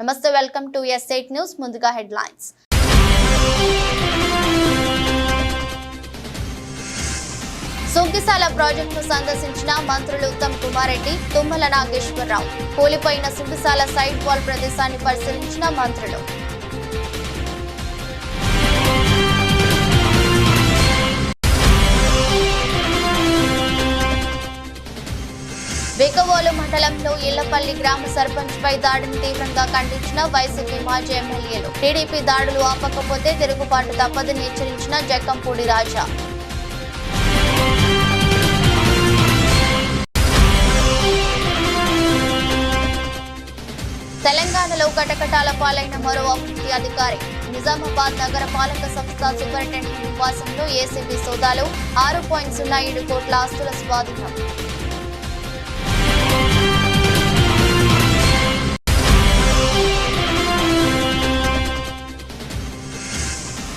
నమస్తే, welcome to S8 news. ముందుగా headlines. Sunkisala ప్రాజెక్టును సందర్శించిన మంత్రులు ఉత్తమ్ కుమార్ రెడ్డి, తుమ్మల నాగేశ్వరరావు. కూలిపోయిన సుంకిసాల సైడ్ వాల్ ప్రదేశాన్ని పరిశీలించిన మంత్రులు. వేకవోలు మండలంలో ఇళ్లపల్లి గ్రామ సర్పంచ్ పై దాడిని తీవ్రంగా ఖండించిన వైసీపీ మాజీ ఎమ్మెల్యేలు. టీడీపీ దాడులు ఆపకపోతే తిరుగుబాటు తప్పదని హెచ్చరించిన జక్కంపూడి రాజా. తెలంగాణలో కటకటాల పాలైన మరో అభివృద్ధి అధికారి. నిజామాబాద్ నగర పాలక సంస్థ సూపరింటెండెంట్ నివాసంలో ఏసీబీ సోదాలు. 6.07 కోట్ల ఆస్తుల స్వాధీనం.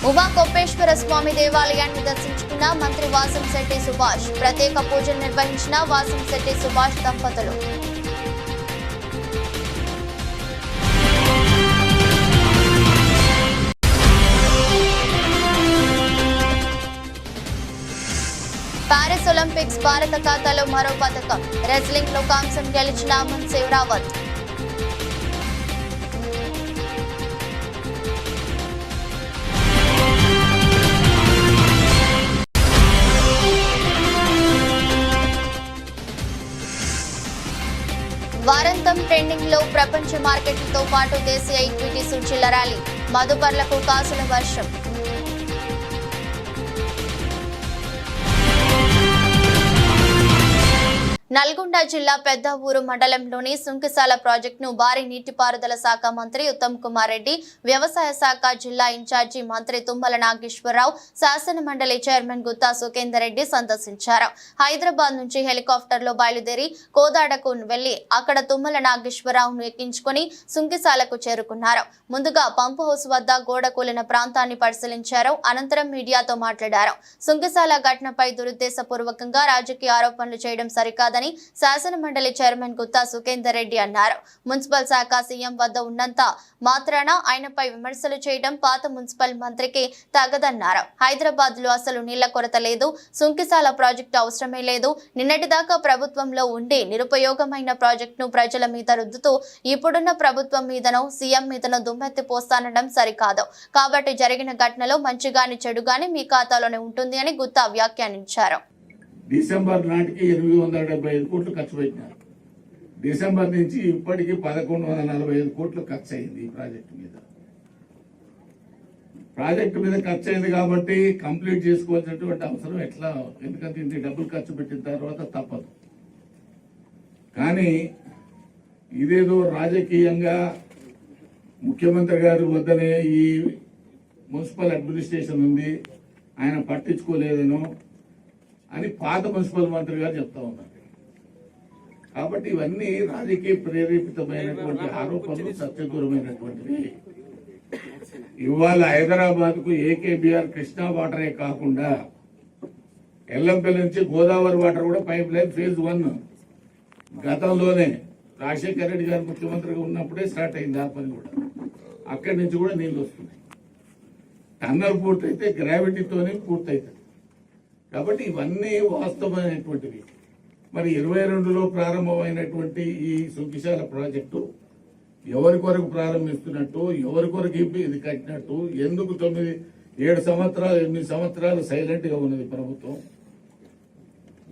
ఉమా కోపేశ్వర స్వామి దేవాలయాన్ని దర్శించుకున్న మంత్రి వాసంశెట్టి సుభాష్. ప్రత్యేక పూజలు నిర్వహించిన వాసంశెట్టి సుభాష్ దంపతులు. పారిస్ ఒలింపిక్స్ భారత ఖాతాలో మరో పథకం. రెజ్లింగ్ లో కాంస్యం గెలిచిన అమన్ శివరావత్. వారాంతం ట్రెండింగ్ లో ప్రపంచ మార్కెట్లతో పాటు దేశీయ ఈక్విటీ సూచీల ర్యాలీ. మదుపర్లకు కాసుల వర్షం. నల్గొండ జిల్లా పెద్ద ఊరు మండలంలోని సుంకిసాల ప్రాజెక్టును భారీ నీటిపారుదల శాఖ మంత్రి ఉత్తమ్ కుమార్ రెడ్డి, వ్యవసాయ శాఖ జిల్లా ఇన్ఛార్జి మంత్రి తుమ్మల నాగేశ్వరరావు, శాసన మండలి చైర్మన్ గుత్తా సుఖేందర్ రెడ్డి సందర్శించారు. హైదరాబాద్ నుంచి హెలికాప్టర్లో బయలుదేరి కోదాడకు వెళ్లి అక్కడ తుమ్మల నాగేశ్వరరావును ఎక్కించుకుని సుంకిసాలకు చేరుకున్నారు. ముందుగా పంపు హౌస్ వద్ద గోడ కూలిన ప్రాంతాన్ని పరిశీలించారు. అనంతరం మీడియాతో మాట్లాడారు. సుంకిసాల ఘటనపై దురుద్దేశపూర్వకంగా రాజకీయ ఆరోపణలు చేయడం సరికాదని శాసన మండలి చైర్మన్ గుత్తా సుఖేందర్ రెడ్డి అన్నారు. మున్సిపల్ శాఖ సీఎం వద్ద ఉన్నంత మాత్రాన ఆయనపై విమర్శలు చేయడం పాత మున్సిపల్ మంత్రికి తగదన్నారు. హైదరాబాద్ లో అసలు నీళ్ల కొరత లేదు, సుంకిసాల ప్రాజెక్టు అవసరమే లేదు. నిన్నటిదాకా ప్రభుత్వంలో ఉండి నిరుపయోగమైన ప్రాజెక్టును ప్రజల మీద రుద్దుతూ ఇప్పుడున్న ప్రభుత్వం మీదనో సీఎం మీదనో దుమ్మెత్తి పోస్తానడం సరికాదు. కాబట్టి జరిగిన ఘటనలో మంచిగాని చెడుగాని మీ ఖాతాలోనే ఉంటుంది అని గుత్తా వ్యాఖ్యానించారు. డిసెంబర్ నాటికి 875 కోట్లు ఖర్చు పెట్టినారు. డిసెంబర్ నుంచి ఇప్పటికి 1145 కోట్లు ఖర్చు అయింది ఈ ప్రాజెక్టు మీద. ఖర్చు అయింది కాబట్టి కంప్లీట్ చేసుకోవాల్సినటువంటి అవసరం ఎట్లా, ఎందుకంటే ఇంత డబ్బులు ఖర్చు పెట్టిన తర్వాత తప్పదు. కానీ ఇదేదో రాజకీయంగా ముఖ్యమంత్రి గారు వద్దనే ఈ మున్సిపల్ అడ్మినిస్ట్రేషన్ ఉంది, ఆయన పట్టించుకోలేదనో అని పాత మున్సిపల్ మంత్రి గారు చెప్తా ఉన్నారు. కాబట్టి ఇవన్నీ రాజకీయ ప్రేరేపితమైనటువంటి ఆరోపణలు, సత్యదూరమైనటువంటివి. ఇవాళ హైదరాబాద్ కు ఏకేబీఆర్ కృష్ణా వాటరే కాకుండా ఎల్లంపల్లి నుంచి గోదావరి వాటర్ కూడా పైప్ లైన్ ఫేజ్ 1 గతంలోనే రాజశేఖర రెడ్డి గారు ముఖ్యమంత్రిగా ఉన్నప్పుడే స్టార్ట్ అయింది. ఆ పని కూడా అక్కడి నుంచి కూడా నీళ్లు వస్తున్నాయి. టన్నల్ పూర్తయితే గ్రావిటీతోనే పూర్తవుతుంది. కాబట్టి ఇవన్నీ వాస్తవమైనటువంటివి. మరి 22లో ప్రారంభమైనటువంటి ఈ సుంకిశాల ప్రాజెక్టు ఎవరి కొరకు ప్రారంభిస్తున్నట్టు, ఎవరి కొరకు ఇది కట్టినట్టు, ఎందుకు 7 సంవత్సరాలు 8 సంవత్సరాలు సైలెంట్ గా ఉన్నది ప్రభుత్వం.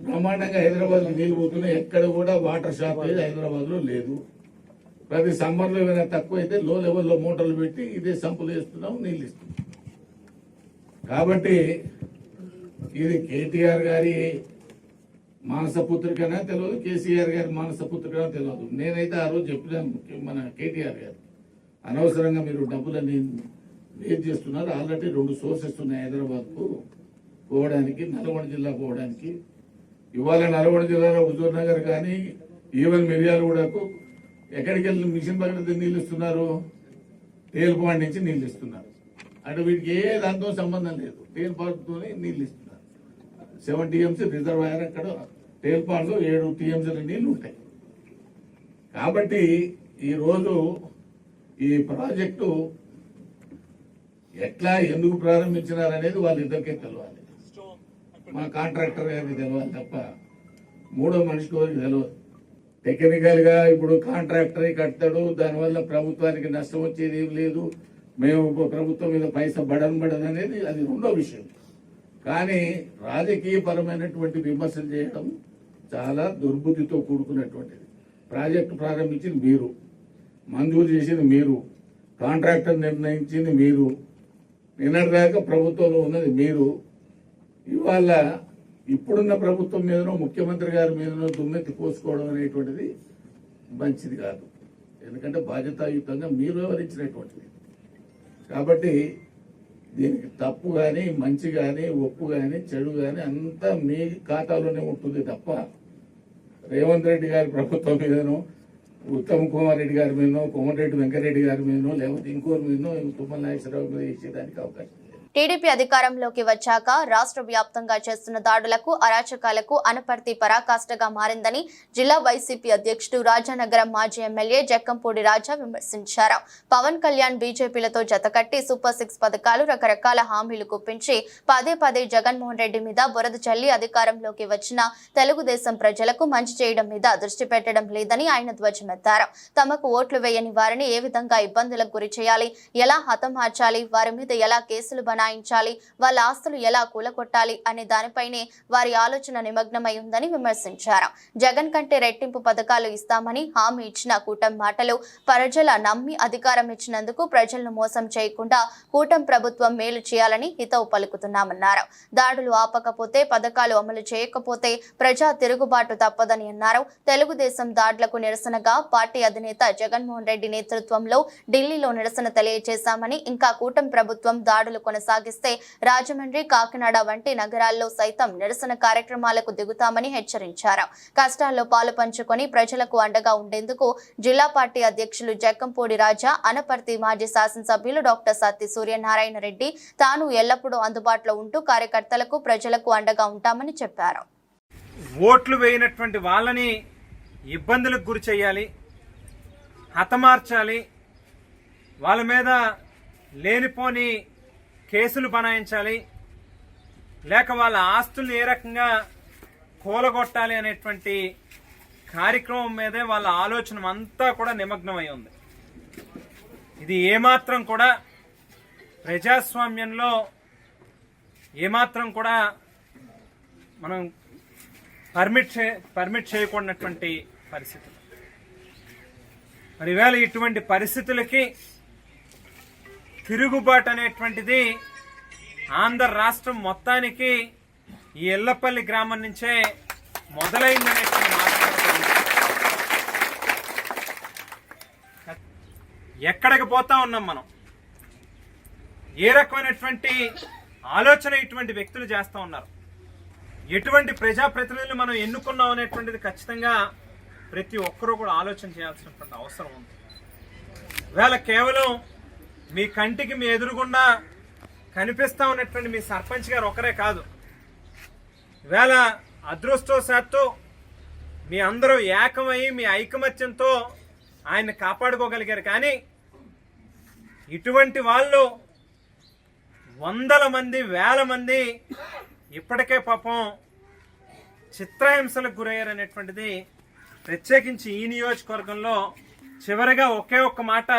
బ్రహ్మాండంగా హైదరాబాద్ లో నీళ్లు పోతున్నాయి. ఎక్కడ కూడా వాటర్ షార్టేజ్ హైదరాబాద్ లో లేదు. ప్రతి సమ్మర్ లో ఏమైనా తక్కువైతే లో లెవెల్లో మోటార్లు పెట్టి ఇదే సంపులు వేస్తున్నాం, నీళ్ళు ఇస్తున్నాం. కాబట్టి ఇది కేటీఆర్ గారి మానసపుత్రికనా తెలియదు, కేసీఆర్ గారి మానసపుత్రికనా తెలియదు. నేనైతే ఆ రోజు చెప్పినాను మన కేటీఆర్ గారు, అనవసరంగా మీరు డబ్బులన్నీ వేస్ట్ చేస్తున్నారు. ఆల్రెడీ 2 సోర్సెస్ ఉన్నాయి హైదరాబాద్ కు పోవడానికి, నల్గొండ జిల్లా పోవడానికి. ఇవాళ నల్గొండ జిల్లాలో హుజూర్ నగర్ కానీ ఈవెన్ మిర్యాలగూడకు ఎక్కడికి వెళ్ళి మిషన్ భగీరథ నీళ్ళు ఇస్తున్నారు, తేల్పాడు నుంచి నీళ్ళు ఇస్తున్నారు. అంటే వీటికి ఏ దాంతో సంబంధం లేదు, తేల్పాడుతోనే నీళ్ళు ఇస్తున్నారు. 7 టీఎంసీ రిజర్వాయర్, అక్కడ తేల్పాడులో 7 టీఎంసీల నీళ్లు ఉంటాయి. కాబట్టి ఈ రోజు ఈ ప్రాజెక్టు ఎట్లా ఎందుకు ప్రారంభించినారనేది వాళ్ళిద్దరికీ తెలియాలి. మా కాంట్రాక్టర్ గారికి తెలియాలి తప్ప మూడో మనిషికి తెలియదు. టెక్నికల్ గా ఇప్పుడు కాంట్రాక్టర్ కడతాడు, దానివల్ల ప్రభుత్వానికి నష్టం వచ్చేది ఏం లేదు, మేము ప్రభుత్వం మీద పైసా బడన్ అనేది అది రెండో విషయం. కానీ రాజకీయ పరమైనటువంటి విమర్శలు చేయడం చాలా దుర్బుద్ధితో కూడుకున్నటువంటిది. ప్రాజెక్టు ప్రారంభించింది మీరు, మంజూరు చేసింది మీరు, కాంట్రాక్టర్ నిర్ణయించింది మీరు, నిన్నటిదాకా ప్రభుత్వంలో ఉన్నది మీరు. ఇవాళ ఇప్పుడున్న ప్రభుత్వం మీదనో ముఖ్యమంత్రి గారి మీదనో దుమ్మెత్తి పోసుకోవడం అనేటువంటిది మంచిది కాదు. ఎందుకంటే బాధ్యతాయుతంగా మీరు వివరించినటువంటిది. కాబట్టి దీనికి తప్పు కానీ మంచి కానీ ఒప్పు కానీ చెడు కానీ అంతా మీ ఖాతాలోనే ఉంటుంది తప్ప రేవంత్ రెడ్డి గారి ప్రభుత్వం మీదనో ఉత్తమ్ కుమార్ రెడ్డి గారి మీదనో కోమటిరెడ్డి వెంకరెడ్డి గారి మీదనో లేకపోతే ఇంకోరి మీదనో తుమ్మల నాగేశ్వరరావు మీద వేసేదానికి అవకాశం. టీడీపీ అధికారంలోకి వచ్చాక రాష్ట్ర వ్యాప్తంగా చేస్తున్న దాడులకు, అరాచకాలకు అనపర్తి పరాకాష్ఠగా మారిందని జిల్లా వైసీపీ అధ్యక్షుడు రాజానగరం మాజీ ఎమ్మెల్యే జక్కంపూడి రాజా విమర్శించారు. పవన్ కళ్యాణ్ బీజేపీలతో జతకట్టి సూపర్ 6 పథకాలు, రకరకాల హామీలు గుప్పించి పదే జగన్మోహన్ రెడ్డి మీద బురద చల్లి అధికారంలోకి వచ్చిన తెలుగుదేశం ప్రజలకు మంచి చేయడం మీద దృష్టి పెట్టడం లేదని ఆయన ధ్వజమెత్తారు. తమకు ఓట్లు వేయని వారిని ఏ విధంగా ఇబ్బందులకు గురి చేయాలి, ఎలా హతమార్చాలి, వారి మీద ఎలా కేసులు బనాయించాలి, వాళ్ళ ఆస్తులు ఎలా కూలగొట్టాలి అనే దానిపైనే వారి ఆలోచన నిమగ్నమై ఉందని విమర్శించారు. జగన్ కంటే రెట్టింపు పథకాలు ఇస్తామని హామీ ఇచ్చిన కూటమి మాటలు ప్రజల నమ్మి అధికారం ఇచ్చినందుకు ప్రజలను మోసం చేయకుండా కూటమి ప్రభుత్వం మేలు చేయాలని హితవు పలుకుతున్నామన్నారు. దాడులు ఆపకపోతే, పథకాలు అమలు చేయకపోతే ప్రజా తిరుగుబాటు తప్పదని అన్నారు. తెలుగుదేశం దాడులకు నిరసనగా పార్టీ అధినేత జగన్మోహన్ రెడ్డి నేతృత్వంలో ఢిల్లీలో నిరసన తెలియజేశామని, ఇంకా కూటమి ప్రభుత్వం దాడులు కొనసాగిస్తే రాజమండ్రి, కాకినాడ వంటి నగరాల్లో సైతం నిరసన కార్యక్రమాలకు దిగుతామని హెచ్చరించారు. కష్టాల్లో పాలు పంచుకొని ప్రజలకు అండగా ఉండేందుకు జిల్లా పార్టీ అధ్యక్షులు జక్కంపూడి రాజా, అనపర్తి మాజీ శాసనసభ్యులు డాక్టర్ సత్తి సూర్యనారాయణ రెడ్డి తాను ఎల్లప్పుడూ అందుబాటులో ఉంటూ కార్యకర్తలకు, ప్రజలకు అండగా ఉంటామని చెప్పారు. ఓట్లు వేయనటువంటి వాళ్ళని ఇబ్బందులకు గురి చేయాలి, హతమార్చాలి, వాళ్ళ మీద లేనిపోని కేసులు బనాయించాలి, లేక వాళ్ళ ఆస్తుల్ని ఏ రకంగా కూలగొట్టాలి అనేటువంటి కార్యక్రమం మీదే వాళ్ళ ఆలోచన అంతా కూడా నిమగ్నమై ఉంది. ఇది ఏమాత్రం కూడా ప్రజాస్వామ్యంలో ఏమాత్రం కూడా మనం పర్మిట్ చేయకూడనటువంటి పరిస్థితులు. మరి ఈవేళ ఇటువంటి పరిస్థితులకి తిరుగుబాటు అనేటువంటిది ఆంధ్ర రాష్ట్రం మొత్తానికి ఈ ఎల్లపల్లి గ్రామం నుంచే మొదలైందనేటువంటి ఎక్కడికి పోతా ఉన్నాం మనం, ఏ రకమైనటువంటి ఆలోచన ఇటువంటి వ్యక్తులు చేస్తా ఉన్నారు, ఎటువంటి ప్రజాప్రతినిధులు మనం ఎన్నుకున్నాం అనేటువంటిది ఖచ్చితంగా ప్రతి ఒక్కరూ కూడా ఆలోచన చేయాల్సినటువంటి అవసరం ఉంది. ఇవాళ కేవలం మీ కంటికి మీ ఎదురుగుండా కనిపిస్తా ఉన్నటువంటి మీ సర్పంచ్ గారు ఒకరే కాదు, ఇవాళ అదృష్టవశాత్తు మీ అందరూ ఏకమై మీ ఐకమత్యంతో ఆయన్ని కాపాడుకోగలిగారు. కానీ ఇటువంటి వాళ్ళు వందల మంది, వేల మంది ఇప్పటికే పాపం చిత్రహింసలకు గురయ్యారనేటువంటిది ప్రత్యేకించి ఈ నియోజకవర్గంలో. చివరిగా ఒకే ఒక్క మాట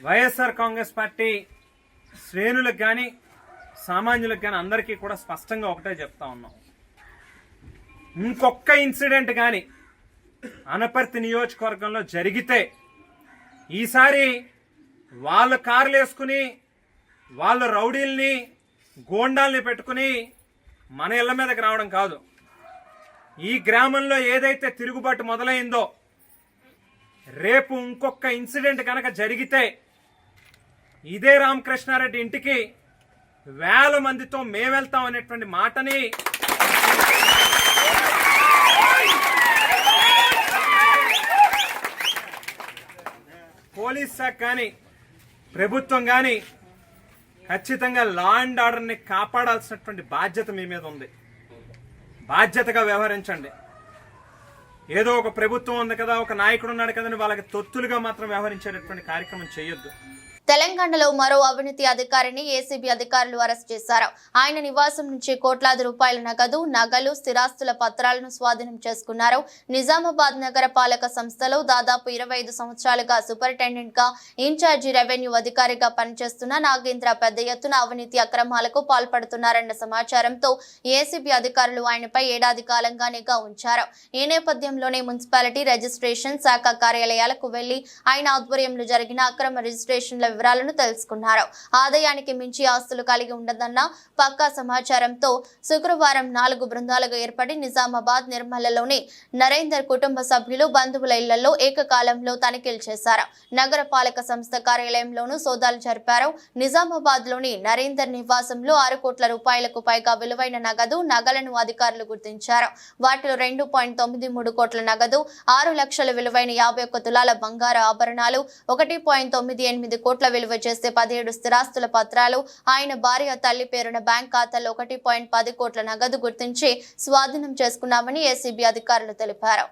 వైఎస్ఆర్ కాంగ్రెస్ పార్టీ శ్రేణులకు కానీ సామాన్యులకు కానీ అందరికీ కూడా స్పష్టంగా ఒకటే చెప్తా ఉన్నాం, ఇంకొక ఇన్సిడెంట్ కానీ అనపర్తి నియోజకవర్గంలో జరిగితే ఈసారి వాళ్ళ కార్లు వేసుకుని వాళ్ళ రౌడీల్ని, గోండాల్ని పెట్టుకుని మన ఇళ్ల మీదకి రావడం కాదు. ఈ గ్రామంలో ఏదైతే తిరుగుబాటు మొదలైందో రేపు ఇంకొక ఇన్సిడెంట్ కనుక జరిగితే ఇదే రామకృష్ణారెడ్డి ఇంటికి వేల మందితో మేమెళ్తాం అనేటువంటి మాటని పోలీస్ శాఖ కానీ ప్రభుత్వం కానీ ఖచ్చితంగా లా అండ్ ఆర్డర్ని కాపాడాల్సినటువంటి బాధ్యత మీ మీద ఉంది. బాధ్యతగా వ్యవహరించండి. ఏదో ఒక ప్రభుత్వం ఉంది కదా, ఒక నాయకుడు ఉన్నాడు కదా అని వాళ్ళకి తొత్తులుగా మాత్రం వ్యవహరించేటటువంటి కార్యక్రమం చేయొద్దు. తెలంగాణలో మరో అవినీతి అధికారిని ఏసీబీ అధికారులు అరెస్ట్ చేశారు. ఆయన నివాసం నుంచి కోట్లాది రూపాయల నగదు, నగలు, స్థిరాస్తుల పత్రాలను స్వాధీనం చేసుకున్నారు. నిజామాబాద్ నగర పాలక సంస్థలో దాదాపు 25 సంవత్సరాలుగా సూపరింటెండెంట్ గా ఇన్ఛార్జి రెవెన్యూ అధికారిగా పనిచేస్తున్న నాగేంద్ర పెద్ద ఎత్తున అవినీతి అక్రమాలకు పాల్పడుతున్నారన్న సమాచారంతో ఏసీబీ అధికారులు ఆయనపై ఏడాది కాలంగా నిఘా ఉంచారు. ఈ నేపథ్యంలోనే మున్సిపాలిటీ రిజిస్ట్రేషన్ శాఖ కార్యాలయాలకు వెళ్లి ఆయన ఆధ్వర్యంలో జరిగిన అక్రమ రిజిస్ట్రేషన్ల వివరాలను తెలుసుకున్నారు. ఆదాయానికి మించి ఆస్తులు కలిగి ఉండదన్న పక్కా సమాచారంతో శుక్రవారం 4 బృందాలుగా ఏర్పడి నిజామాబాద్, నిర్మలలోని నరేందర్ కుటుంబ సభ్యులు, బంధువుల ఇళ్లలో ఏకకాలంలో తనిఖీలు చేశారు. నగర పాలక సంస్థ కార్యాలయంలోనూ సోదాలు జరిపారు. నిజామాబాద్ లోని నరేందర్ నివాసంలో 6 కోట్ల రూపాయలకు పైగా విలువైన నగదు, నగలను అధికారులు గుర్తించారు. వాటిలో 2.93 కోట్ల నగదు, 6 లక్షల విలువైన 51 తులాల బంగారు ఆభరణాలు, 1.98 కోట్ల విలువ చేసే 17 స్థిరాస్తుల పత్రాలు, ఆయన భార్య తల్లి పేరున బ్యాంక్ ఖాతాలో 1.10 కోట్ల నగదు గుర్తించి స్వాధీనం చేసుకున్నామని ఏసీబీ అధికారులు తెలిపారు.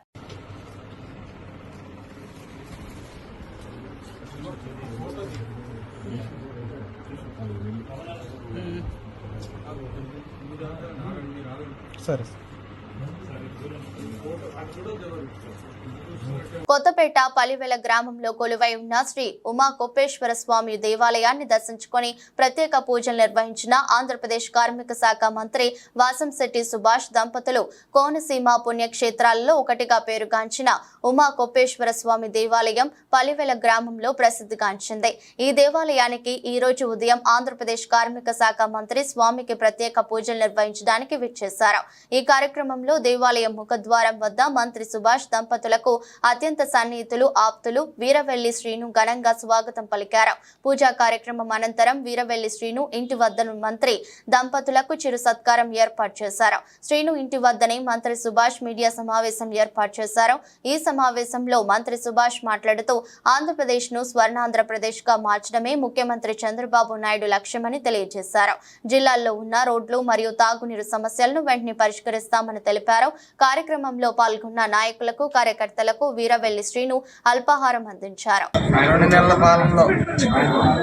కొత్తపేట పలివెల గ్రామంలో కొలువై ఉన్న శ్రీ ఉమా కోపేశ్వర స్వామి దేవాలయాన్ని దర్శించుకొని ప్రత్యేక పూజలు నిర్వహించిన ఆంధ్రప్రదేశ్ కార్మిక శాఖ మంత్రి వాసంశెట్టి సుభాష్ దంపతులు కోనసీమ పుణ్యక్షేత్రాలలో ఒకటిగా పేరుగాంచిన ఉమా కోపేశ్వర స్వామి దేవాలయం పలివెల గ్రామంలో ప్రసిద్ధిగాంచింది. ఈ దేవాలయానికి ఈ రోజు ఉదయం ఆంధ్రప్రదేశ్ కార్మిక శాఖ మంత్రి స్వామికి ప్రత్యేక పూజలు నిర్వహించడానికి విచ్చేశారు. ఈ కార్యక్రమంలో దేవాలయం ముఖద్వారం వద్ద మంత్రి సుభాష్ దంపతులకు అత్యంత సన్నిహితులు, ఆప్తులు వీరవెల్లి శ్రీను ఘనంగా స్వాగతం పలికారు. పూజా కార్యక్రమం అనంతరం వీరవెల్లి శ్రీను ఇంటి వద్దను మంత్రి దంపతులకు చిరు సత్కారం ఏర్పాటు చేశారు. శ్రీను ఇంటి వద్దనే మంత్రి సుభాష్ మీడియా సమావేశం ఏర్పాటు చేశారు. ఈ సమావేశంలో మంత్రి సుభాష్ మాట్లాడుతూ ఆంధ్రప్రదేశ్ ను స్వర్ణాంధ్రప్రదేశ్ గా మార్చడమే ముఖ్యమంత్రి చంద్రబాబు నాయుడు లక్ష్యమని తెలియజేశారు. జిల్లాల్లో ఉన్న రోడ్లు మరియు తాగునీరు సమస్యలను వెంటనే పరిష్కరిస్తామని తెలిపారు. కార్యక్రమంలో పాల్గొన్న నాయకులకు, కార్యకర్తలకు వీరవెల్లి శ్రీను అల్పాహారం అందించారు. 2 నెలల పాలనలో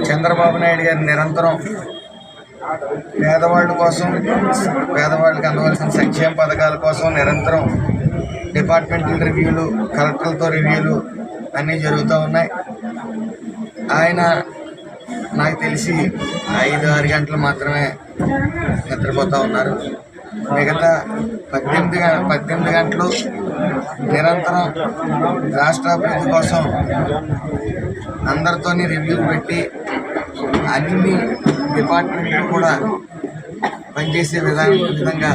చంద్రబాబు నాయుడు గారు నిరంతరం పేదవాళ్ళ కోసం, పేదవాళ్ళకి అందవలసిన సంక్షేమ పథకాల కోసం నిరంతరం డిపార్ట్మెంటల్ రివ్యూలు, కలెక్టర్లతో రివ్యూలు అన్నీ జరుగుతూ ఉన్నాయి. ఆయన నాకు తెలిసి 5-6 గంటలు మాత్రమే నిద్రపోతూ ఉన్నారు. మిగతా 18 గంటలు నిరంతరం రాష్ట్ర అభివృద్ధి కోసం అందరితోని రివ్యూ పెట్టి అన్ని డిపార్ట్మెంట్లు కూడా పనిచేసే విధంగా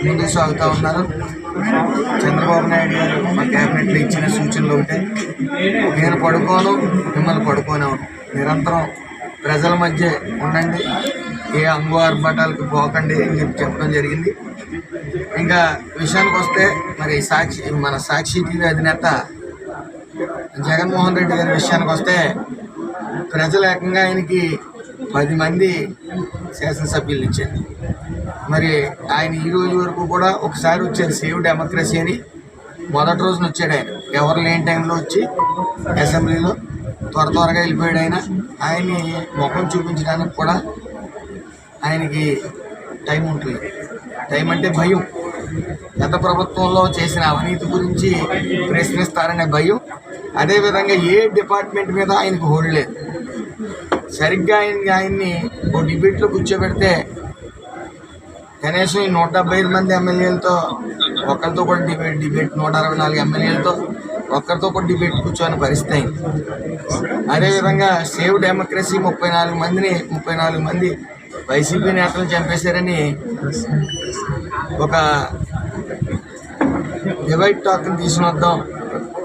ముందుకు సాగుతూ ఉన్నారు. చంద్రబాబు నాయుడు గారు మా క్యాబినెట్లో ఇచ్చిన సూచనలు ఒకటే, నేను పడుకోను, మిమ్మల్ని పడుకోనివ్వను, నిరంతరం ప్రజల మధ్య ఉండండి, ఏ అంగు ఆర్భాటాలకు పోకండి అని చెప్పడం జరిగింది. ఇంకా విషయానికి వస్తే మరి మన సాక్షి టీవీ అధినేత జగన్మోహన్ రెడ్డి గారి విషయానికి వస్తే ప్రజలు ఏకంగా ఆయనకి 10 మంది శాసనసభ్యులు ఇచ్చారు. మరి ఆయన ఈ రోజు వరకు కూడా ఒకసారి వచ్చారు సేవ్ డెమోక్రసీ అని, మొదటి రోజున వచ్చాడు. ఆయన ఎవరు లేని టైంలో వచ్చి అసెంబ్లీలో త్వరగా వెళ్ళిపోయాడు. ఆయన్ని ముఖం చూపించడానికి కూడా ఆయనకి టైం ఉంటుంది. టైం అంటే భయం. గత ప్రభుత్వంలో చేసిన అవినీతి గురించి ప్రశ్నిస్తారనే భయం. అదేవిధంగా ఏ డిపార్ట్మెంట్ మీద ఆయనకు హోల్డ్ లేదు. సరిగ్గా ఆయన్ని ఓ డిబేట్లో కూర్చోబెడితే కనీసం ఈ 175 మంది ఎమ్మెల్యేలతో ఒకరితో కూడా డిబేట్ 164 ఎమ్మెల్యేలతో ఒక్కరితో కూడా డిబేట్ కూర్చోని పరిస్థితి అయింది. అదేవిధంగా సేవ్ డెమోక్రసీ 34 మంది వైసీపీ నేతలు చంపేశారని ఒక డివైడ్ టాక్ని తీసుకునొద్దాం,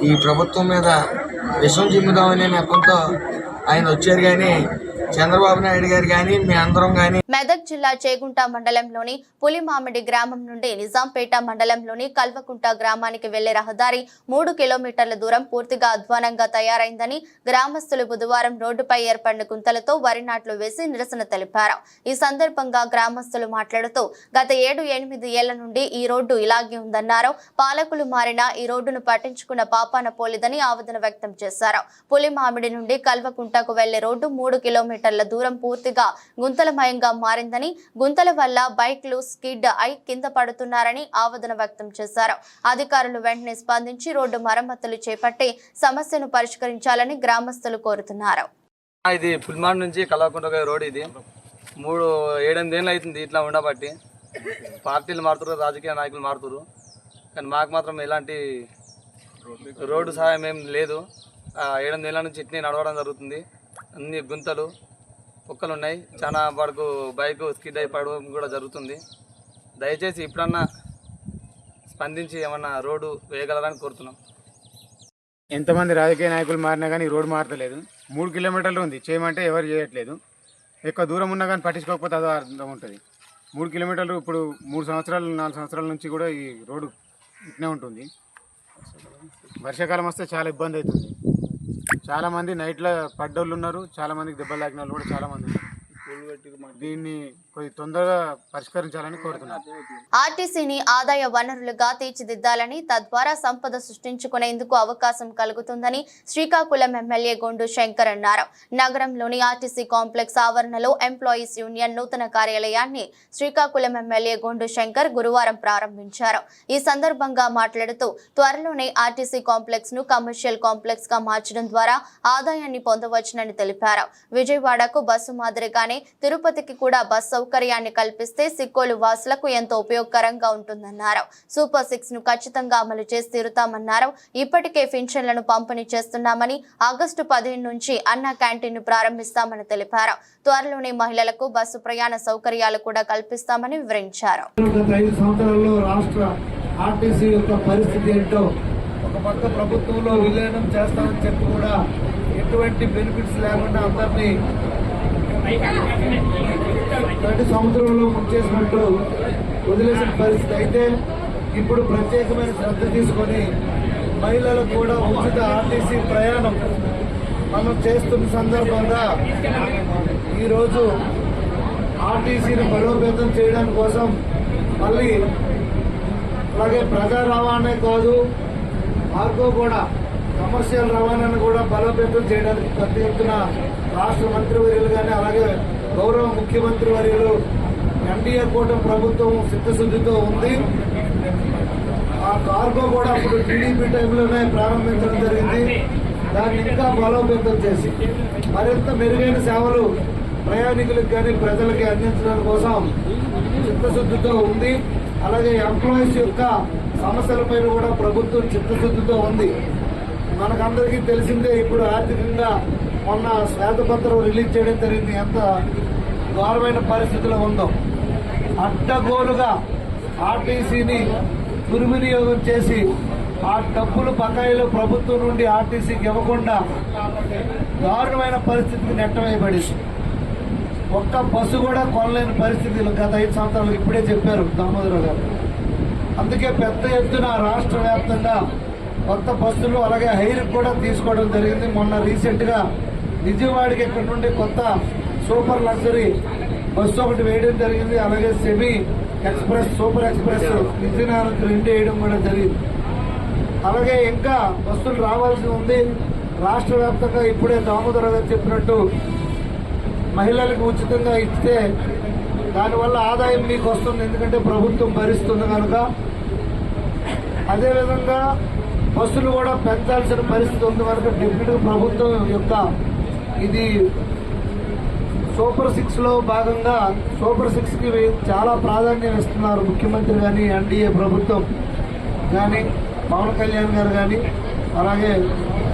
ఈ ప్రభుత్వం మీద విషం చిమ్ముదామనే నెపంతో ఆయన వచ్చారు. కానీ చంద్రబాబు నాయుడు గారు కానీ మీ అందరం కానీ మెదక్ జిల్లా చేగుంట మండలంలోని పులిమామిడి గ్రామం నుండి నిజాంపేట మండలంలోని కల్వకుంట గ్రామానికి వెళ్లే రహదారి 3 కిలోమీటర్ల దూరం పూర్తిగా అధ్వానంగా తయారైందని గ్రామస్తులు బుధవారం రోడ్డుపై ఏర్పడిన గుంతలతో వరి నాట్లు వేసి నిరసన తెలిపారు. ఈ సందర్భంగా గ్రామస్తులు మాట్లాడుతూ గత 7-8 ఏళ్ల నుండి ఈ రోడ్డు ఇలాగే ఉందన్నారు. పాలకులు మారినా ఈ రోడ్డును పట్టించుకున్న పాపాన పోలేదని ఆవేదన వ్యక్తం చేశారు. పులిమామిడి నుండి కల్వకుంటకు వెళ్లే రోడ్డు 3 కిలోమీటర్ల దూరం పూర్తిగా గుంతలమయంగా మారిందని, గుంతల వల్ల బైక్లు స్కిడ్ అయి కింద పడుతున్నారని ఆవేదన వ్యక్తం చేశారు. అధికారులు వెంటనే స్పందించి రోడ్డు మరమ్మతులు చేపట్టి సమస్యను పరిష్కరించాలని గ్రామస్తులు కోరుతున్నారు. ఇది పుల్మాన్ నుంచి కల్వకుంట రోడ్. ఇది 7-8 ఏళ్ళు అవుతుంది ఇట్లా ఉండబట్టి. పార్టీలు మారుతారు, రాజకీయ నాయకులు మారుతారు, కానీ మాకు మాత్రం ఎలాంటి రోడ్డు సహాయం ఏం లేదు. 7 ఏళ్ళ నుంచి ఇట్నే నడవడం జరుగుతుంది. అన్ని గుంతలు పొక్కలు ఉన్నాయి. చాలా వరకు బైక్ స్కిడ్ అయి పడడం కూడా జరుగుతుంది. దయచేసి ఇప్పుడన్నా స్పందించి ఏమన్నా రోడ్డు వేయగలరని కోరుతున్నాం. ఎంతమంది రాజకీయ నాయకులు మారినా కానీ రోడ్డు మారతలేదు. 3 కిలోమీటర్లు ఉంది, చేయమంటే ఎవరు చేయట్లేదు. ఎక్కువ దూరం ఉన్నా కానీ పట్టించుకోకపోతే అదో అర్థం ఉంటుంది. 3 కిలోమీటర్లు ఇప్పుడు 3 సంవత్సరాలు 4 సంవత్సరాల నుంచి కూడా ఈ రోడ్డు ఇట్నే ఉంటుంది. వర్షాకాలం వస్తే చాలా ఇబ్బంది అవుతుంది. చాలామంది నైట్లో పడ్డోళ్ళు ఉన్నారు, చాలామందికి దెబ్బలు తాకిన వాళ్ళు కూడా చాలామంది ఉన్నారు. దీన్ని కొద్ది తొందరగా పరిష్కరించాలని కోరుతున్నారు. ఆర్టీసీని ఆదాయ వనరులుగా తీర్చిదిద్దాలని, తద్వారా సంపద సృష్టించుకునేందుకు అవకాశం కలుగుతుందని శ్రీకాకుళం ఎమ్మెల్యే గొండు శంకర్ అన్నారు. నగరంలోని ఆర్టీసీ కాంప్లెక్స్ ఆవరణలో ఎంప్లాయీస్ యూనియన్ నూతన కార్యాలయాన్ని శ్రీకాకుళం ఎమ్మెల్యే గొండు శంకర్ గురువారం ప్రారంభించారు. ఈ సందర్భంగా మాట్లాడుతూ త్వరలోనే ఆర్టీసీ కాంప్లెక్స్ ను కమర్షియల్ కాంప్లెక్స్ గా మార్చడం ద్వారా ఆదాయాన్ని పొందవచ్చునని తెలిపారు. విజయవాడకు బస్సు మాదిరిగానే తిరుపతికి కూడా బస్ సౌకర్యాన్ని కల్పిస్తే సిక్కోలు వాసులకు ఎంతో ఉపయోగకరంగా ఉంటుందన్నారు. సూపర్ 6 ను ఖచ్చితంగా అమలు చేసి తీరుతామన్నారు. ఇప్పటికే పింఛన్లను పంపిణీ చేస్తున్నామని, ఆగస్టు 15 నుంచి అన్న క్యాంటీన్ ను ప్రారంభిస్తామని తెలిపారు. త్వరలోనే మహిళలకు బస్సు ప్రయాణ సౌకర్యాలు కూడా కల్పిస్తామని వివరించారు. ఆర్టీసీ యొక్క పరిస్థితి ఏంటో ఒక పక్క ప్రభుత్వంలో విలీనం చేస్తామని చెప్పి కూడా ఎటువంటి బెనిఫిట్స్ లేకుండా అందరినీ 20 సంవత్సరంలో ముంచేసినట్టు వదిలేసిన పరిస్థితి. అయితే ఇప్పుడు ప్రత్యేకమైన శ్రద్ధ తీసుకొని మహిళలకు కూడా ఉచిత ఆర్టీసీ ప్రయాణం మనం చేస్తున్న సందర్భంగా ఈరోజు ఆర్టీసీని బలోపేతం చేయడం కోసం మళ్ళీ అలాగే ప్రజా రవాణా కాదు, మార్గో కూడా కమర్షియల్ రవాణాను కూడా బలోపేతం చేయడానికి పెద్ద ఎత్తున రాష్ట్ర మంత్రివర్యులు కానీ అలాగే గౌరవ ముఖ్యమంత్రి వర్యులు ఎన్డీఏ కూటమి ప్రభుత్వం చిత్తశుద్ధితో ఉంది. ఆ కార్గో కూడా అప్పుడు టీడీపీ టైంలోనే ప్రారంభించడం జరిగింది. దాన్ని ఇంకా బలోపేతం చేసి మరింత మెరుగైన సేవలు ప్రయాణికులకు కానీ ప్రజలకి అందించడం కోసం చిత్తశుద్ధితో ఉంది. అలాగే ఎంప్లాయీస్ యొక్క సమస్యలపైన కూడా ప్రభుత్వం చిత్తశుద్ధితో ఉంది. మనకందరికీ తెలిసిందే, ఇప్పుడు ఆర్థికంగా మొన్న శ్వేతపత్రం రిలీజ్ చేయడం జరిగింది. ఎంత ఘోరమైన పరిస్థితిలో ఉందో. అడ్డగోలుగా ఆర్టీసీని దుర్వినియోగం చేసి ఆ డబ్బులు బకాయిలు ప్రభుత్వం నుండి ఆర్టీసీకి ఇవ్వకుండా దారుణమైన పరిస్థితికి నెట్టవేయబడింది. ఒక్క బస్సు కూడా కొనలేని పరిస్థితులు గత 5 సంవత్సరాలు ఇప్పుడే చెప్పారు దామోదరరావు గారు. అందుకే పెద్ద ఎత్తున రాష్ట్ర వ్యాప్తంగా కొత్త బస్సులు అలాగే హైర్ కూడా తీసుకోవడం జరిగింది. మొన్న రీసెంట్ గా విజయవాడకి ఇక్కడ నుండి కొత్త సూపర్ లగ్జరీ బస్సు ఒకటి వేయడం జరిగింది. అలాగే సెమీ ఎక్స్ప్రెస్, సూపర్ ఎక్స్ప్రెస్ విజయనగరంకి 2 వేయడం కూడా జరిగింది. అలాగే ఇంకా బస్సులు రావాల్సి ఉంది. రాష్ట్ర వ్యాప్తంగా ఇప్పుడే దామోదరరావు గారు చెప్పినట్టు మహిళలకు ఉచితంగా ఇస్తే దానివల్ల ఆదాయం మీకు వస్తుంది, ఎందుకంటే ప్రభుత్వం భరిస్తుంది కనుక. అదేవిధంగా బస్సులు కూడా పెంచాల్సిన పరిస్థితి ఉంది కనుక డిప్యూటీ ప్రభుత్వం యొక్క ఇది సూపర్ 6 లో భాగంగా సూపర్ 6 కి చాలా ప్రాధాన్యం ఇస్తున్నారు ముఖ్యమంత్రి కానీ, ఎన్డీఏ ప్రభుత్వం కానీ, పవన్ కళ్యాణ్ గారు కానీ, అలాగే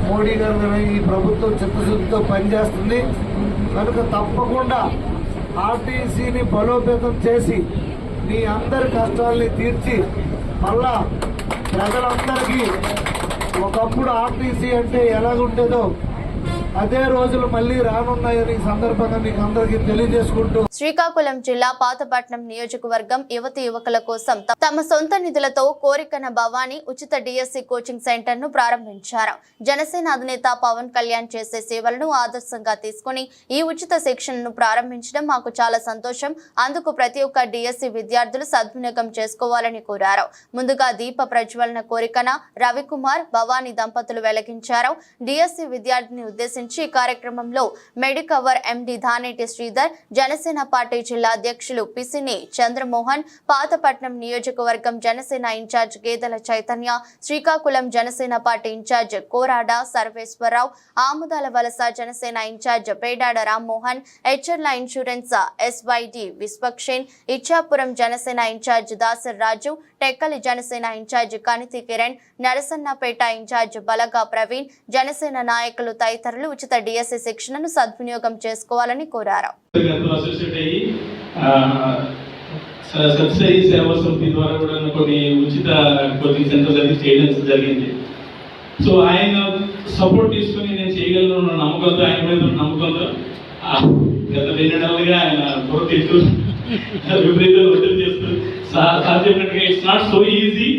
మోడీ గారు కానీ ఈ ప్రభుత్వం చిత్తశుద్ధితో పనిచేస్తుంది కనుక తప్పకుండా ఆర్టీసీని బలోపేతం చేసి మీ అందరి కష్టాలని తీర్చి మళ్ళా ప్రజలందరికీ ఒకప్పుడు ఆర్టీసీ అంటే ఎలాగుండేదో అదే రోజులు మళ్ళీ రానున్నాయని సందర్భంగా మీకు అందరికీ తెలియజేసుకుంటూ శ్రీకాకుళం జిల్లా పాతపట్నం నియోజకవర్గం యువతి యువకుల కోసం తమ సొంత నిధులతో కోరికన భవానీ ఉచిత డిఎస్సి కోచింగ్ సెంటర్ ను ప్రారంభించారు. జనసేన అధినేత పవన్ కళ్యాణ్ చేసే సేవలను ఆదర్శంగా తీసుకుని ఈ ఉచిత శిక్షణను ప్రారంభించడం మాకు చాలా సంతోషం. అందుకు ప్రతి ఒక్క డిఎస్సి విద్యార్థులు సద్వినియోగం చేసుకోవాలని కోరారు. ముందుగా దీప ప్రజ్వలన కోరికన రవికుమార్ భవానీ దంపతులు వెలిగించారు. డిఎస్సి విద్యార్థిని ఉద్దేశించి ఈ కార్యక్రమంలో Medicover MD Dhaneti Sridhar, Janasena party జిల్లా అధ్యక్షులు పిసిని చంద్రమోహన్, పాతపట్నం నియోజకవర్గం Janasena incharge Gedela Chaitanya, Srikakulam Janasena party incharge Korada Sarveswararao, Amudalavalasa Janasena incharge Pedada Rammohan, హెచ్ఎర్ల ఇన్సూరెన్స్ ఎస్వైడి Vishwaksen, Ichchapuram Janasena incharge Dasar Raju, Tekkali Janasena incharge Kaniti Kiran, Narasannapeta incharge Balaga Praveen, Janasena నాయకులు తదితరులు ఉచిత డిఎస్సి శిక్షణను సద్వినియోగం చేసుకోవాలని కోరారు. సబ్సిడీ సేవా సమితి ద్వారా కూడా కొన్ని ఉచిత కోచింగ్ సెంటర్స్ అది చేయడం జరిగింది. సో ఆయన సపోర్ట్ తీసుకొని నేను చేయగలను నమ్మకంతో, ఆయన మీద నమ్మకంతో గత 2 నెలలుగా ఆయన ప్రోత్సహిస్తూ విపరీతంగా ఒత్తిడి చేస్తూ సాధ్యమైనట్టుగా it's not so easy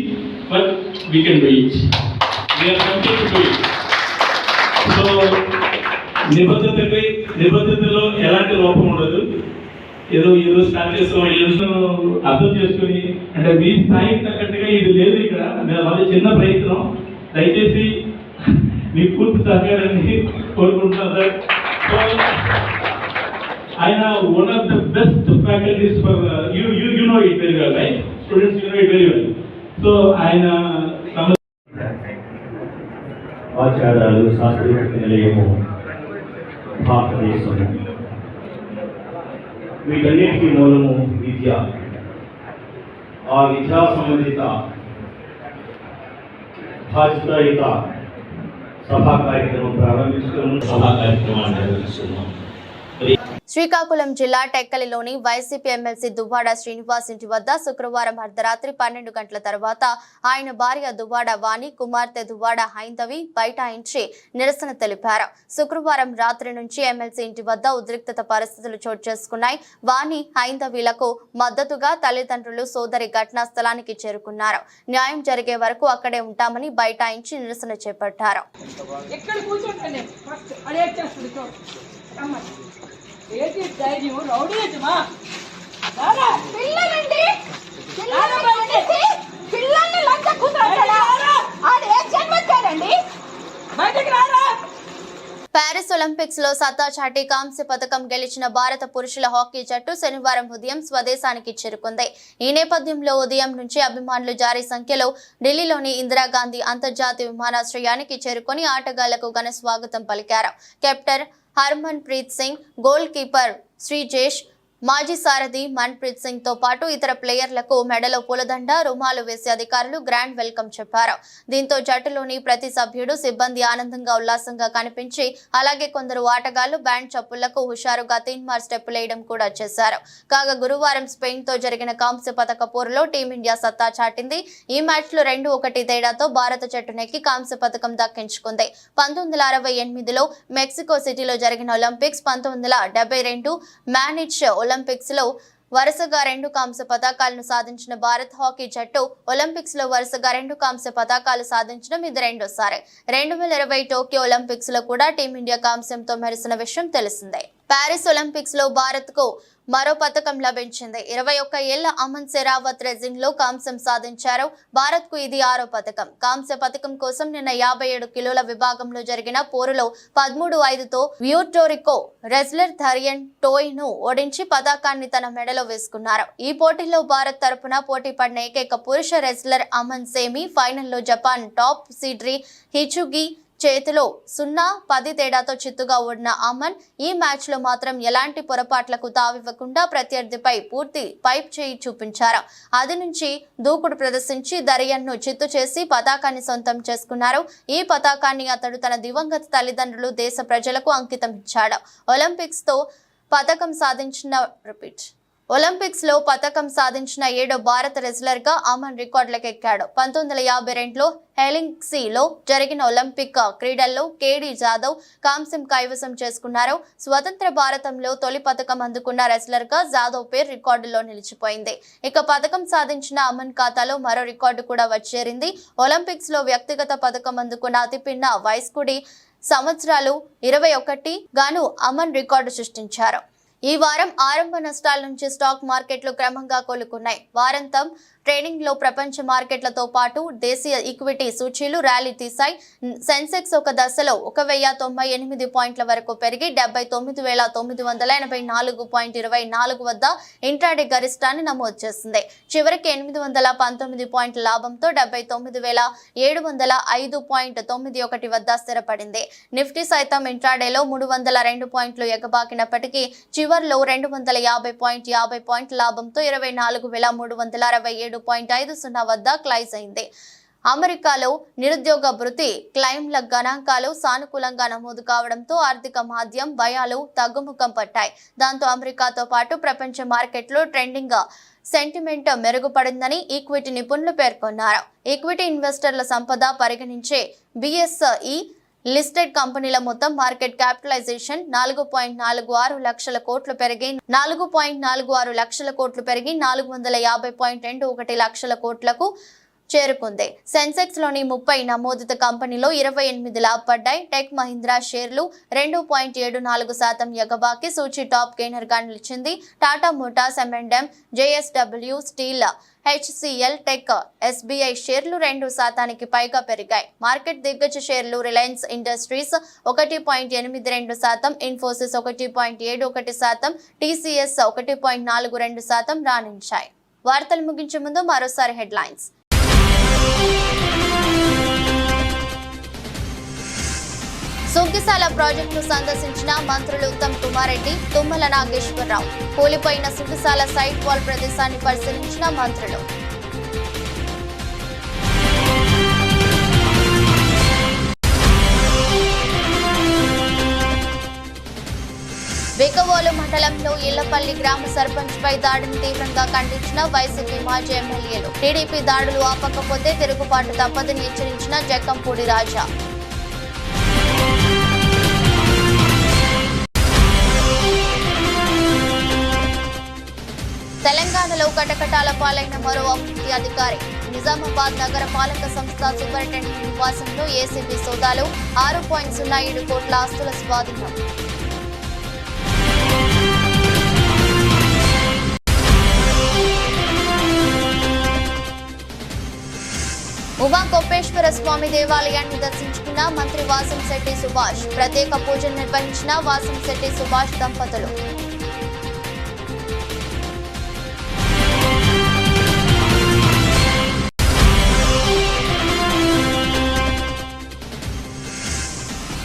but we can do it. So నిబద్ధతలో ఎలాంటి లోపం ఉండదు. ఏదో స్టార్ట్ చేస్తాం అర్థం చేసుకుని, అంటే మీ స్థాయికి తగ్గట్టుగా ఇది లేదు ఇక్కడ, అది చిన్న ప్రయత్నం. దయచేసి మీ పూర్తి సహకారాన్ని కోరుకుంటున్నాను సార్. ఆయన one of the best faculties for you know it very well, right? Students you know it very well. So ఆయన ఆచారాలు, సాంస్కృతిక నిలయము భారతదేశము, వీటన్నిటికీ మూలము విద్య. ఆ విద్యా సంబంధిత బాధ్యతాయుత సభా కార్యక్రమం ప్రారంభించుకున్నాం. సభా కార్యక్రమాన్ని నిర్వహిస్తున్నాం. శ్రీకాకుళం జిల్లా టెక్కలిలోని వైసీపీ ఎమ్మెల్సీ దువ్వాడ శ్రీనివాస్ ఇంటి వద్ద శుక్రవారం అర్ధరాత్రి 12 గంటల తర్వాత ఆయన భార్య దువ్వాడ వాణి, కుమార్తె దువ్వాడ హైందవి బైఠాయించి నిరసన తెలిపారు. శుక్రవారం రాత్రి నుంచి ఎమ్మెల్సీ ఇంటి వద్ద ఉద్రిక్తత పరిస్థితులు చోటు చేసుకున్నాయి. వాణి, హైందవీలకు మద్దతుగా తల్లిదండ్రులు, సోదరి ఘటనా స్థలానికి చేరుకున్నారు. న్యాయం జరిగే వరకు అక్కడే ఉంటామని బైఠాయించి నిరసన చేపట్టారు. ఏంటి ధైర్యం? రౌడీయజమా పిల్లలండి, పిల్లల్ని లంచ కూతురండి, బయటకు రారా. ప్యారిస్ ఒలింపిక్స్ లో సత్తా చాటి కాంస్య పథకం గెలిచిన భారత పురుషుల హాకీ జట్టు శనివారం ఉదయం స్వదేశానికి చేరుకుంది. ఈ నేపథ్యంలో ఉదయం నుంచి అభిమానులు భారీ సంఖ్యలో ఢిల్లీలోని ఇందిరాగాంధీ అంతర్జాతీయ విమానాశ్రయానికి చేరుకుని ఆటగాళ్లకు ఘన స్వాగతం పలికారు. Captain Harman Preet Singh, goal keeper Sreejesh, మాజీ సారథి మన్ప్రీత్ సింగ్ తో పాటు ఇతర ప్లేయర్లకు మెడలో పూలదండ, రుమాలు వేసి అధికారులు గ్రాండ్ వెల్కమ్ చెప్పారు. దీంతో జట్టులోని ప్రతి సభ్యుడు, సిబ్బంది ఆనందంగా ఉల్లాసంగా కనిపించి, అలాగే కొందరు ఆటగాళ్లు బ్యాండ్ చప్పుళ్లకు హుషారుగా తీన్మార్ స్టెప్పులేయడం కూడా చేశారు. కాగా గురువారం స్పెయిన్ తో జరిగిన కాంస్య పతక పోరులో టీమిండియా సత్తా చాటింది. ఈ మ్యాచ్ లో 2-1 తేడాతో భారత జట్టు నెక్కి కాంస్య పతకం దక్కించుకుంది. 1968లో మెక్సికో సిటీలో జరిగిన ఒలింపిక్స్, 1972 మ్యానిచ్ ఒలింపిక్స్ లో వరుసగా 2 కాంస్య పతకాలను సాధించిన భారత్ హాకీ జట్టు ఒలింపిక్స్ లో వరుసగా 2 కాంస్య పతకాలు సాధించడం ఇది రెండోసారి. 2020 టోక్యో ఒలింపిక్స్ లో కూడా టీమిండియా కాంస్యంతో మెరిసిన విషయం తెలిసిందే. ప్యారిస్ ఒలింపిక్స్ లో భారత్ కు మరో పతకం లభించింది. 21 ఏళ్ల అమన్ సెరావత్ రెజిన్ లో కాంస్యం సాధించారు. భారత్ కు ఇది 6వ పతకం. కాంస్య పతకం కోసం నిన్న 57 కిలోల విభాగంలో జరిగిన పోరులో 13-5తో వ్యూటోరికో రెజ్లర్ థరియన్ టోయ్ ను ఓడించి పతాకాన్ని తన మెడలో వేసుకున్నారు. ఈ పోటీలో భారత్ తరపున పోటీ పడిన ఏకైక పురుష రెజ్లర్ అమన్ సేమి ఫైనల్లో జపాన్ టాప్ సీడ్రీ హిచుగి చేతిలో 0-10 తేడాతో చిత్తుగా ఓడిన అమన్ ఈ మ్యాచ్ లో మాత్రం ఎలాంటి పొరపాట్లకు తావివ్వకుండా ప్రత్యర్థిపై పూర్తి పైప్ చేయి చూపించారు. అది నుంచి దూకుడు ప్రదర్శించి దరియన్ను చిత్తు చేసి పతాకాన్ని సొంతం చేసుకున్నారు. ఈ పతాకాన్ని అతడు తన దివంగత తల్లిదండ్రులు, దేశ ప్రజలకు అంకితం ఇచ్చాడు. ఒలింపిక్స్ తో పతకం సాధించిన ఒలింపిక్స్ లో పతకం సాధించిన 7వ భారత రెజ్లర్ గా అమన్ రికార్డులకు ఎక్కాడు. 1952లో హెలింగ్సీలో జరిగిన ఒలింపిక్ క్రీడల్లో కేడి జాదవ్ కాంస్యం కైవసం చేసుకున్నారు. స్వతంత్ర భారతంలో తొలి పతకం అందుకున్న రెజ్లర్ గా జాదవ్ పేరు రికార్డులో నిలిచిపోయింది. ఇక పతకం సాధించిన అమన్ ఖాతాలో మరో రికార్డు కూడా వచ్చేరింది. ఒలింపిక్స్ లో వ్యక్తిగత పతకం అందుకున్న అతిపిన్న వయస్కుడి సంవత్సరాలు 21 గాను అమన్ రికార్డు సృష్టించారు. ఈ వారం ఆరంభ నష్టాల నుంచి స్టాక్ మార్కెట్లు క్రమంగా కోలుకున్నాయి. వారాంతం ట్రేడింగ్ లో ప్రపంచ మార్కెట్లతో పాటు దేశీయ ఈక్విటీ సూచీలు ర్యాలీ తీశాయి. సెన్సెక్స్ ఒక దశలో 1098 పాయింట్ల వరకు పెరిగి 79,984.24 వద్ద ఇంట్రాడే గరిష్టాన్ని నమోదు చేసింది. చివరికి 819 పాయింట్ల లాభంతో 79,705.91 వద్ద స్థిరపడింది. నిఫ్టీ సైతం ఇంట్రాడేలో 302 పాయింట్లు ఎగబాకినప్పటికీ చివర్లో 250 పాయింట్ల లాభంతో 24,367.50 వద్ద క్లోజ్ అయింది. అమెరికాలో నిరుద్యోగ భృతి క్లెయిమ్ల గణాంకాలు సానుకూలంగా నమోదు కావడంతో ఆర్థిక మాంద్యం భయాలు తగ్గుముఖం పట్టాయి. దాంతో అమెరికాతో పాటు ప్రపంచ మార్కెట్లో ట్రెండింగ్ సెంటిమెంట్ మెరుగుపడిందని ఈక్విటీ నిపుణులు పేర్కొన్నారు. ఈక్విటీ ఇన్వెస్టర్ల సంపద పరిగణించే BSE లిస్టెడ్ కంపెనీల మొత్తం మార్కెట్ క్యాపిటలైజేషన్ 4.46 లక్షల కోట్లు పెరిగి 450.21 లక్షల కోట్లకు చేరుకుంది. సెన్సెక్స్ లోని 30 నమోదిత కంపెనీలో 28 లాభపడ్డాయి. టెక్ మహీంద్రా షేర్లు 2.74% ఎగబాకి సూచీ టాప్ గెయినర్ గా నిలిచింది. Tata Motors, M&M, JSW steel, HCL tech, SBI షేర్లు 2% పైగా పెరిగాయి. మార్కెట్ దిగ్గజ షేర్లు రిలయన్స్ ఇండస్ట్రీస్ 1.82%, ఇన్ఫోసిస్ 1.71%, TCS 1.42% రాణించాయి. వార్తలు ముగించే ముందు మరోసారి హెడ్లైన్స్. సుంకిశాల ప్రాజెక్టును సందర్శించిన మంత్రులు ఉత్తమ్ కుమార్ రెడ్డి, తుమ్మల నాగేశ్వరరావు. కూలిపోయిన సుంకిశాల సైట్ వాల్ ప్రదేశాన్ని పరిశీలించిన మంత్రులు. బికవోలు మండలంలో ఇళ్లపల్లి గ్రామ సర్పంచ్ పై దాడిని తీవ్రంగా ఖండించిన వైసీపీ మాజీ ఎమ్మెల్యేలు. టీడీపీ దాడులు ఆపకపోతే తిరుగుబాటు తప్పదని హెచ్చరించిన జక్కంపూడి రాజా. తెలంగాణలో కటకటాల పాలైన మరో అభివృద్ధి అధికారి. నిజామాబాద్ నగర పాలక సంస్థ సూపరింటెండెంట్ నివాసంలో ఏసీబీ సోదాలు. 6.07 కోట్ల ఆస్తుల స్వాధీనం. ఉమా కోపేశ్వర స్వామి దేవాలయాన్ని దర్శించుకున్న మంత్రి వాసంశెట్టి సుభాష్. ప్రత్యేక పూజలు నిర్వహించిన వాసంశెట్టి సుభాష్ దంపతులు.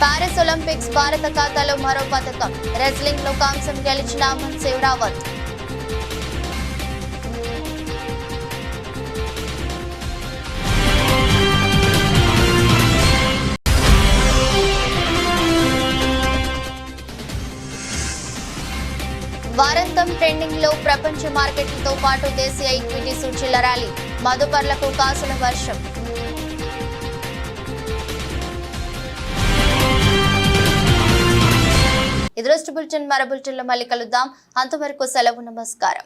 పారిస్ ఒలింపిక్స్ భారత ఖాతాలో మరో పథకం. రెజ్లింగ్ లో కాంస్యం గెలిచిన అమన్ సేవ్రావత్. వారాంతం ట్రెండింగ్ లో ప్రపంచ మార్కెట్లతో పాటు దేశీయ ఈక్విటీ సూచీల ర్యాలీ. మదుపర్లకు కాసుల వర్షం. ఇది రోజు బులెటిన్. మరో బులెటిన్లో మళ్ళీ కలుద్దాం. అంతవరకు సెలవు. నమస్కారం.